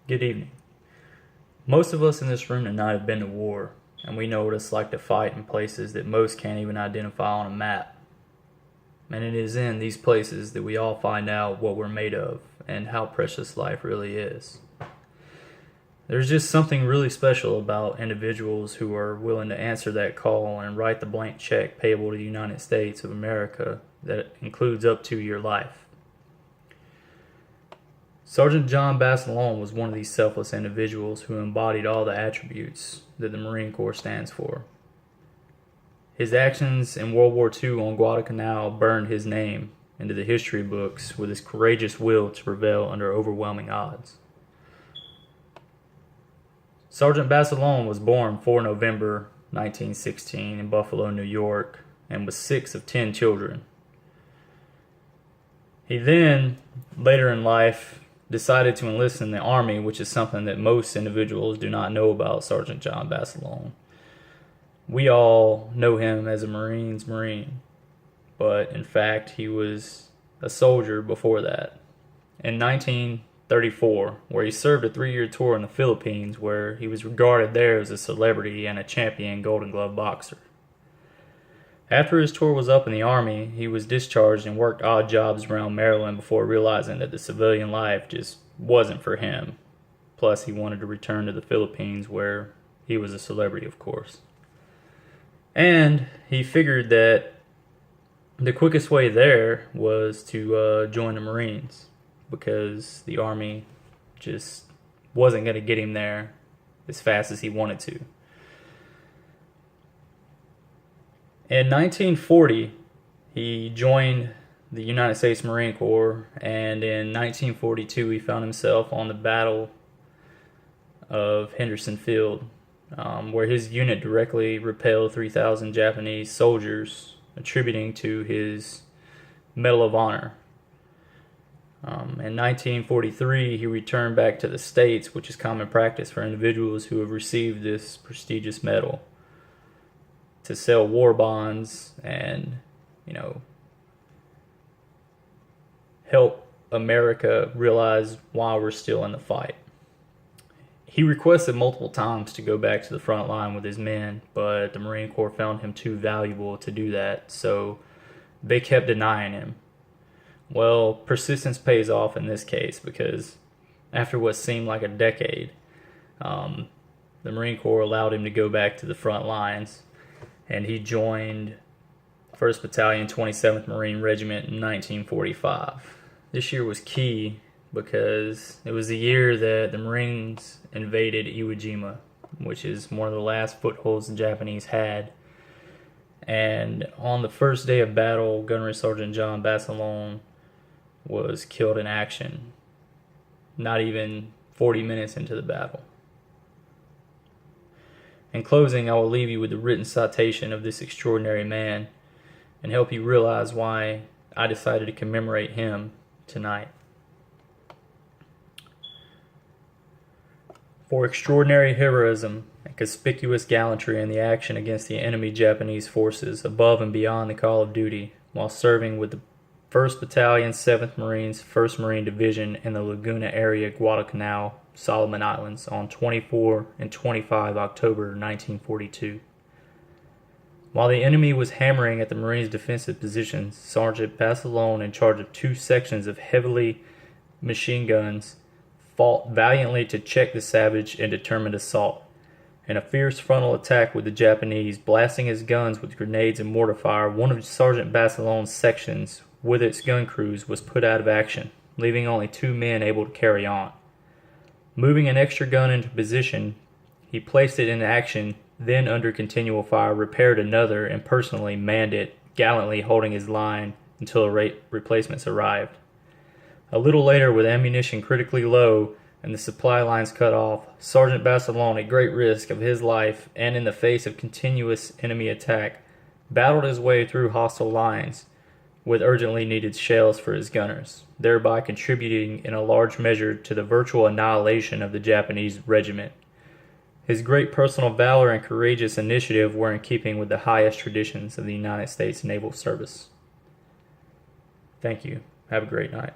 Good evening. Most of us in this room tonight have been to war, and we know what it's like to fight in places that most can't even identify on a map. And it is in these places that we all find out what we're made of and how precious life really is. There's just something really special about individuals who are willing to answer that call and write the blank check payable to the United States of America that includes up to your life. Sergeant John Basilone was one of these selfless individuals who embodied all the attributes that the Marine Corps stands for. His actions in World War II on Guadalcanal burned his name into the history books with his courageous will to prevail under overwhelming odds. Sergeant Basilone was born 4 November 1916 in Buffalo, New York, and was 6 of 10 children. He then, later in life, decided to enlist in the Army, which is something that most individuals do not know about Sergeant John Basilone. We all know him as a Marine's Marine, but in fact he was a soldier before that. In 1934, where he served a 3-year tour in the Philippines, where he was regarded there as a celebrity and a champion Golden Glove boxer. After his tour was up in the Army, he was discharged and worked odd jobs around Maryland before realizing that the civilian life just wasn't for him. Plus, he wanted to return to the Philippines, where he was a celebrity, of course. And he figured that the quickest way there was to join the Marines, because the Army just wasn't going to get him there as fast as he wanted to. In 1940, he joined the United States Marine Corps, and in 1942 he found himself on the Battle of Henderson Field, where his unit directly repelled 3,000 Japanese soldiers, attributing to his Medal of Honor. In 1943, he returned back to the States, which is common practice for individuals who have received this prestigious medal, to sell war bonds and, help America realize why we're still in the fight. He requested multiple times to go back to the front line with his men, but the Marine Corps found him too valuable to do that, so they kept denying him. Well, persistence pays off in this case, because after what seemed like a decade, the Marine Corps allowed him to go back to the front lines, and he joined 1st Battalion, 27th Marine Regiment in 1945. This year was key because it was the year that the Marines invaded Iwo Jima, which is one of the last footholds the Japanese had. And on the first day of battle, Gunnery Sergeant John Basilone was killed in action, not even 40 minutes into the battle. In closing, I will leave you with the written citation of this extraordinary man and help you realize why I decided to commemorate him tonight. For extraordinary heroism and conspicuous gallantry in the action against the enemy Japanese forces above and beyond the call of duty, while serving with the 1st Battalion, 7th Marines, 1st Marine Division in the Laguna area, Guadalcanal, Solomon Islands on 24 and 25 October 1942. While the enemy was hammering at the Marines' defensive positions, Sergeant Basilone, in charge of 2 sections of heavily machine guns, fought valiantly to check the savage and determined assault. In a fierce frontal attack with the Japanese, blasting his guns with grenades and mortar fire, one of Sergeant Basilone's sections with its gun crews was put out of action, leaving only 2 men able to carry on. Moving an extra gun into position, he placed it in action, then under continual fire repaired another and personally manned it, gallantly holding his line until replacements arrived. A little later, with ammunition critically low and the supply lines cut off, Sergeant Basilone, at great risk of his life and in the face of continuous enemy attack, battled his way through hostile lines with urgently needed shells for his gunners, thereby contributing in a large measure to the virtual annihilation of the Japanese regiment. His great personal valor and courageous initiative were in keeping with the highest traditions of the United States Naval Service. Thank you. Have a great night.